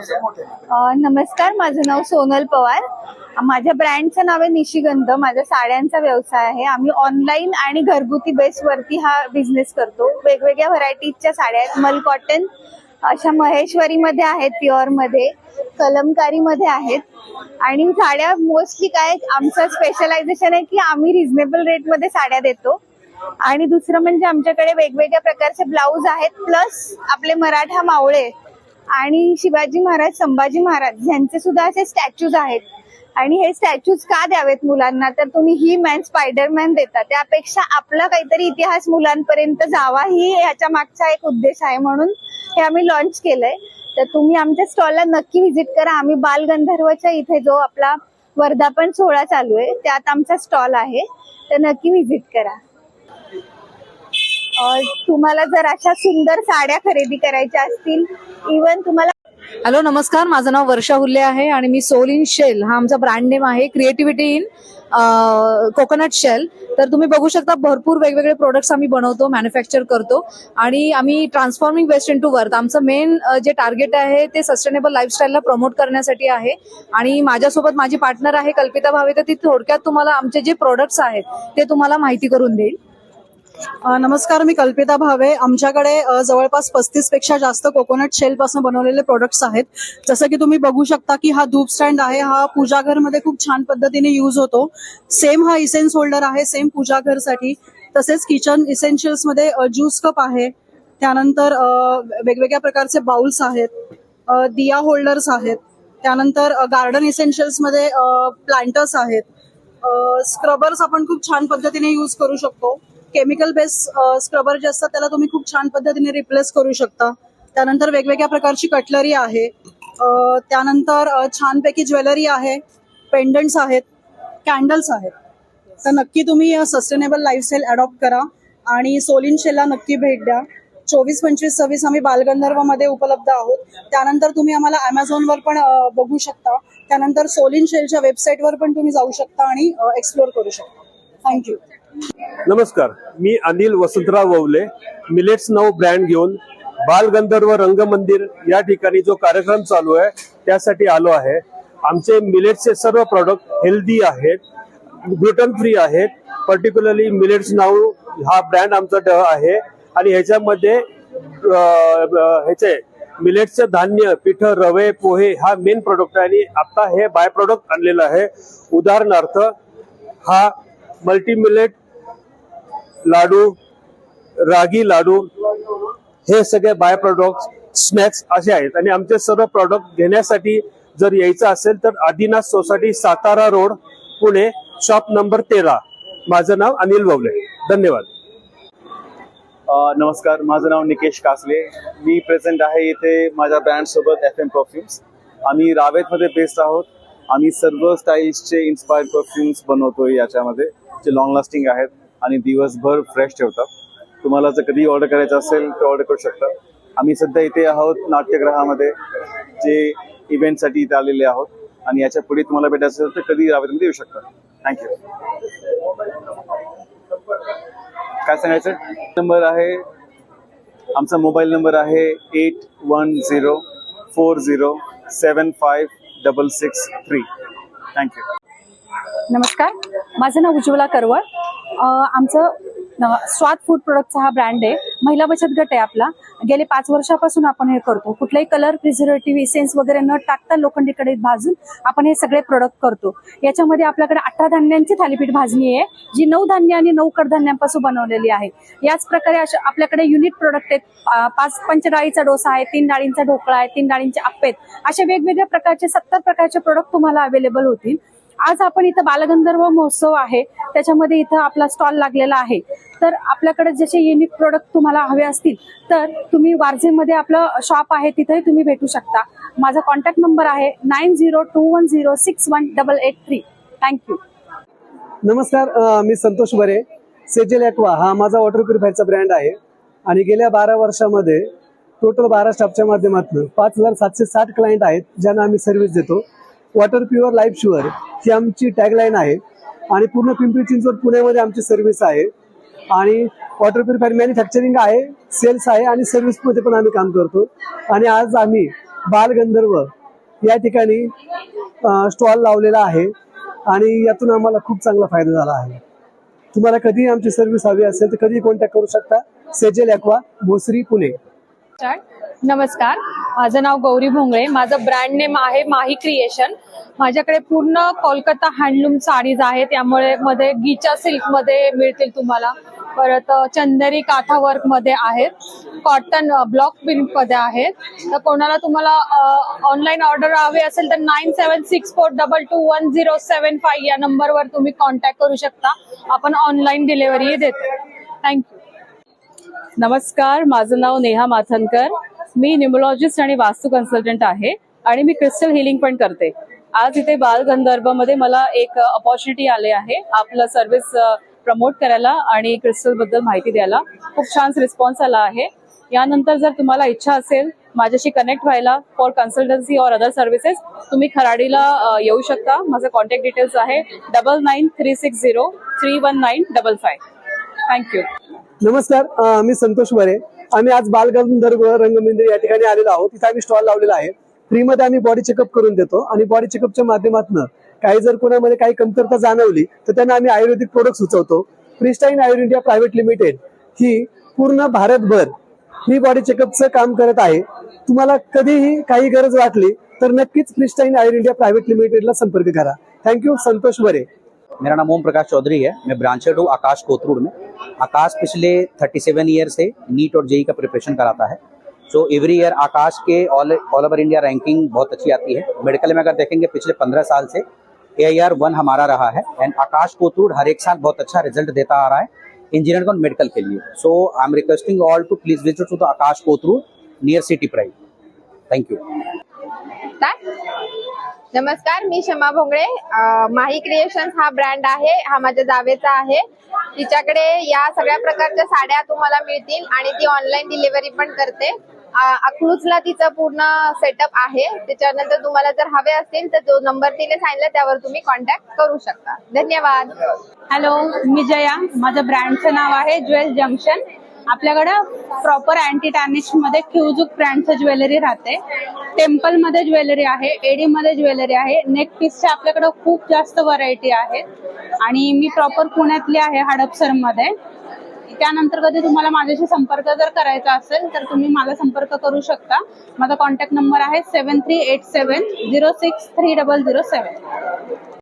नमस्कार, माझं नाव सोनल पवार. माझ्या ब्रँडचं नाव आहे निशिगंध. माझा साड्यांचा व्यवसाय आहे. आम्ही ऑनलाईन आणि घरगुती बेसवरती हा बिझनेस करतो. वेगवेगळ्या व्हरायटीजच्या साड्या आहेत. मल कॉटन अशा महेश्वरीमध्ये आहेत, प्युअरमध्ये, कलमकारीमध्ये आहेत. आणि साड्या मोस्टली काय आमचं स्पेशलायझेशन आहे की आम्ही रिझनेबल रेटमध्ये साड्या देतो. आणि दुसरं म्हणजे आमच्याकडे वेगवेगळ्या प्रकारचे ब्लाऊज आहेत, प्लस आपले मराठा मावळे आणि शिवाजी महाराज, संभाजी महाराज यांचे सुद्धा असे स्टॅच्यूज आहेत. आणि हे स्टॅच्यूज का द्यावेत मुलांना, तर तुम्ही ही मॅन स्पायडरमॅन देता, त्यापेक्षा आपला काहीतरी इतिहास मुलांपर्यंत जावा ही ह्याच्या मागचा एक उद्देश आहे. म्हणून हे आम्ही लॉन्च केलंय. तर तुम्ही आमच्या स्टॉलला नक्की व्हिजिट करा. आम्ही बालगंधर्वच्या इथे जो आपला वर्धापन सोहळा चालू आहे त्यात आमचा स्टॉल आहे, तर नक्की व्हिजिट करा. तुम्हाला जर अशा सुंदर साड्या खरेदी करायच्या असतील, इवन तुम्हाला. हॅलो, नमस्कार. माझं नाव वर्षा हुल्ले आहे आणि मी सोल इन शेल हा आमचा ब्रँड नेम आहे. Creativity in coconut shell. तर तुम्ही बघू शकता भरपूर वेगवेगळे प्रोडक्ट्स आम्ही बनवतो, मॅन्युफॅक्चर करतो आणि आम्ही transforming waste into worth. आमचं मेन जे टार्गेट आहे ते सस्टेनेबल लाईफस्टाईलला प्रमोट करण्यासाठी आहे. आणि माझ्यासोबत माझी पार्टनर आहे कल्पिता भावे. तर ती थोडक्यात तुम्हाला आमचे जे प्रोडक्ट्स आहेत ते तुम्हाला माहिती करून देईल. नमस्कार, मी कल्पिता भावे. आमच्याकडे जवळपास 35 पेक्षा जास्त कोकोनट शेल पासून बनवलेले प्रोडक्ट्स आहेत. जसं की तुम्ही बघू शकता की हा धूप स्टँड आहे. हा पूजाघरमध्ये खूप छान पद्धतीने यूज होतो. सेम हा इसेन्स होल्डर आहे, सेम पूजाघरसाठी. तसेच किचन इसेन्शियल्स मध्ये ज्यूस कप आहे. त्यानंतर वेगवेगळ्या प्रकारचे बाउल्स आहेत, दिया होल्डर्स आहेत. त्यानंतर गार्डन इसेन्शियल्स मध्ये प्लांटर्स आहेत. स्क्रबर्स आपण खूप छान पद्धतीने यूज करू शकतो. केमिकल बेस स्क्रबर जे असतात त्याला तुम्ही खूप छान पद्धतीने रिप्लेस करू शकता. त्यानंतर वेगवेगळ्या प्रकारची कटलरी आहे. त्यानंतर छानपैकी ज्वेलरी आहे, पेंडंट्स आहेत, कॅन्डल्स आहेत. तर नक्की तुम्ही सस्टेनेबल लाईफस्टाईल अडॉप्ट करा आणि सोल इन शेलला नक्की भेट द्या. 24-25 सर्व्हिस आम्ही बालगंधर्वमध्ये उपलब्ध आहोत. त्यानंतर तुम्ही आम्हाला अमेझॉनवर पण बघू शकता. त्यानंतर सोल इन शेलच्या वेबसाईटवर पण तुम्ही जाऊ शकता आणि एक्सप्लोर करू शकता. थँक्यू. नमस्कार, मी अनिल वसंतराव ववले. मिलेट्स नाव ब्रँड घेऊन बालगंधर्व रंगमंदिर या ठिकाणी जो कार्यक्रम चालू आहे त्यासाठी आलो आहे. आमचे मिलेट्सचे सर्व प्रॉडक्ट हेल्दी आहेत, ग्लुटन फ्री आहेत. पर्टिक्युलरली मिलेट्स नाव हा ब्रँड आमचा आहे आणि ह्याच्यामध्ये ह्याचे मिलेट्सचे धान्य, पीठ, रवे, पोहे हा मेन प्रोडक्ट आहे. आणि आता हे बाय प्रोडक्ट आणलेलं आहे. उदाहरणार्थ हा मल्टी मिलेट लाडू, रागी लाडू, हे सगळे बाय प्रोडक्ट स्नॅक्स असे आहेत. आणि आमचे सर्व प्रोडक्ट घेण्यासाठी जर यायचं असेल तर Adinath society, Satara road, Pune, shop number 13. माझं नाव अनिल ववले. धन्यवाद. नमस्कार, माझं नाव निकेश कासले. मी प्रेझेंट आहे इथे माझ्या ब्रँड सोबत FM परफ्युम्स. आम्ही रावेतमध्ये बेस्ड आहोत. आम्ही सर्व स्टाईल्सचे इन्स्पायर्ड परफ्युम्स बनवतो याच्यामध्ये, जे लॉंग लास्टिंग आहेत आणि दिवसभर फ्रेश ठेवतात. तुम्हाला जर कधी ऑर्डर करायचं असेल तर ऑर्डर करू शकता. आम्ही सध्या इथे आहोत नाट्यगृहामध्ये, जे इव्हेंटसाठी इथे आलेले आहोत. आणि याच्या पुढे तुम्हाला भेटायचं असेल तर कधी रावेतमध्ये येऊ शकता. थँक्यू. काय सांगायचं? नंबर आहे आमचा, मोबाईल नंबर आहे 8104075663. थँक्यू. नमस्कार, माझं नाव उज्ज्वला करवळ. आमचं स्वाद फूड प्रोडक्टचा हा ब्रँड आहे. महिला बचत गट आहे आपला. गेले 5 वर्षापासून आपण हे करतो. कुठलाही कलर, प्रिझर्वेटिव्ह, इसेन्स वगैरे न टाकता लोखंडी कढईत भाजून आपण हे सगळे प्रोडक्ट करतो. याच्यामध्ये आपल्याकडे 18 धान्यांची थालीपीठ भाजणी आहे, जी 9 धान्य आणि 9 कडधान्यांपासून बनवलेली आहे. याच प्रकारे आपल्याकडे युनिक प्रोडक्ट आहेत. 5 पंचडाळीचा डोसा आहे, 3 डाळींचा ढोकळा आहे, 3 डाळींचे आप्पे आहेत. अशा वेगवेगळ्या प्रकारचे 70 प्रकारचे प्रोडक्ट तुम्हाला अवेलेबल होतील. आज आपण इथं बालगंधर्व महोत्सव आहे, त्याच्यामध्ये इथं आपला स्टॉल लागलेला आहे. तर आपल्याकडे जसे युनिक प्रोडक्ट तुम्हाला हवे असतील तर तुम्ही वारजेमध्ये आपलं शॉप आहे, तिथेही तुम्ही भेटू शकता. माझा कॉन्टॅक्ट नंबर आहे 9021061883. थँक्यू. नमस्कार, मी संतोष बरे. सेजेल ॲक्वा हा माझा वॉटर प्युरिफायरचा ब्रँड आहे आणि गेल्या 12 वर्षामध्ये टोटल 12 स्टाफच्या माध्यमातून 5760 क्लायंट आहेत ज्यांना आम्ही सर्व्हिस देतो. वॉटर प्युअर लाईफ शुअर ही आमची टॅगलाईन आहे आणि पूर्ण पिंपरी चिंचवड पुण्यामध्ये आमची सर्व्हिस आहे. आणि वॉटर प्युरिफायर मॅन्युफॅक्चरिंग आहे, सेल्स आहे आणि सर्व्हिसमध्ये पण आम्ही काम करतो. आणि आज आम्ही बालगंधर्व या ठिकाणी स्टॉल लावलेला आहे आणि यातून आम्हाला खूप चांगला फायदा झाला आहे. तुम्हाला कधीही आमची सर्व्हिस हवी असेल तर कधीही कॉन्टॅक्ट करू शकता. सेजल ॲक्वा, भोसरी, पुणे. नमस्कार, माझं नाव गौरी भोंगळे. माझं ब्रँड नेम आहे माही क्रिएशन. माझ्याकडे पूर्ण कोलकाता हँडलूम साडीज आहेत. त्यामुळे मध्ये गीचा सिल्क मध्ये मिळतील तुम्हाला. परत चंदेरी काथा वर्क मध्ये आहेत, कॉटन ब्लॉक प्रिंट मध्ये आहेत. तर कोणाला तुम्हाला ऑनलाईन ऑर्डर हवी असेल तर 9764221075 या नंबरवर तुम्ही कॉन्टॅक्ट करू शकता. आपण ऑनलाईन डिलिव्हरी देतो. थँक्यू. नमस्कार, माझं नाव नेहा माथनकर. मी न्यूमरोलॉजिस्ट आणि वास्तू कन्सल्टंट आहे आणि मी क्रिस्टल हिलिंग पण करते. आज इथे बालगंधर्वमध्ये मला एक अपॉर्च्युनिटी आले आहे आपलं सर्व्हिस प्रमोट करायला आणि क्रिस्टल बद्दल माहिती द्यायला. खूप छान रिस्पॉन्स आला आहे. यानंतर जर तुम्हाला इच्छा असेल माझ्याशी कनेक्ट व्हायला फॉर कन्सल्टन्सी और अदर सर्व्हिसेस, तुम्ही खराडीला येऊ शकता. माझं कॉन्टॅक्ट डिटेल्स आहे 9936031955. थँक्यू. नमस्कार, मी संतोष बरे. आम्ही आज बालगंधर्व रंगमंदिर या ठिकाणी आलेलो आहोत. तिथे आम्ही स्टॉल लावलेला आहे. फ्रीमध्ये आम्ही बॉडी चेकअप करून देतो आणि बॉडी चेकअपच्या माध्यमातून काही जर कोणामध्ये काही कमतरता जाणवली तर त्यांना आम्ही आयुर्वेदिक प्रोडक्ट सुचवतो. फ्रीस्टाईल आयुर इंडिया प्रायव्हेट लिमिटेड ही पूर्ण भारतभर फ्री बॉडी चेकअपचं काम करत आहे. तुम्हाला कधीही काही गरज वाटली तर नक्कीच फ्रीस्टाईल आयुर इंडिया प्रायव्हेट लिमिटेडला संपर्क करा. थँक्यू. संतोष बरे. मेरा नाम ओम प्रकाश चौधरी है. मैं ब्रांचेड हूँ आकाश कोथरूड में. आकाश पिछले 37 ईयर से नीट और जेई का प्रिपरेशन कराता है. सो एवरी ईयर आकाश के ऑल ओवर इंडिया रैंकिंग बहुत अच्छी आती है. मेडिकल में अगर देखेंगे पिछले 15 साल से AIR 1 हमारा रहा है. एंड आकाश कोथरूड हर एक साल बहुत अच्छा रिजल्ट देता आ रहा है इंजीनियर और मेडिकल के लिए. So I am requesting all to please visit to the Akash Kothrud near city pride. Thank you. नमस्कार, मी क्षमा भोंगळे. माही क्रिएशन्स हा ब्रँड आहे, हा माझ्या जावेचा आहे. तिच्याकडे या सगळ्या प्रकारच्या साड्या तुम्हाला मिळतील आणि ती ऑनलाईन डिलिव्हरी पण करते. अकलूजला तिचा पूर्ण सेटअप आहे. त्याच्यानंतर तुम्हाला जर हवे असतील तर जो नंबर तिने सांगितला त्यावर तुम्ही कॉन्टॅक्ट करू शकता. धन्यवाद. हॅलो, मी जया. माझ्या ब्रँडचं नाव आहे ज्वेल जंक्शन. आपल्याकडं प्रॉपर अँटी टॅर्निश मध्ये क्यूजुक ब्रँडचं ज्वेलरी राहते. टेम्पल मध्ये ज्वेलरी आहे, एडी मध्ये ज्वेलरी आहे. नेक पीसच्या आपल्याकडं खूप जास्त व्हरायटी आहेत आणि मी प्रॉपर पुण्यातली आहे, हडपसर मध्ये. त्यानंतर कधी तुम्हाला माझ्याशी संपर्क जर करायचा असेल तर तुम्ही मला संपर्क करू शकता. माझा कॉन्टॅक्ट नंबर आहे 7387063007.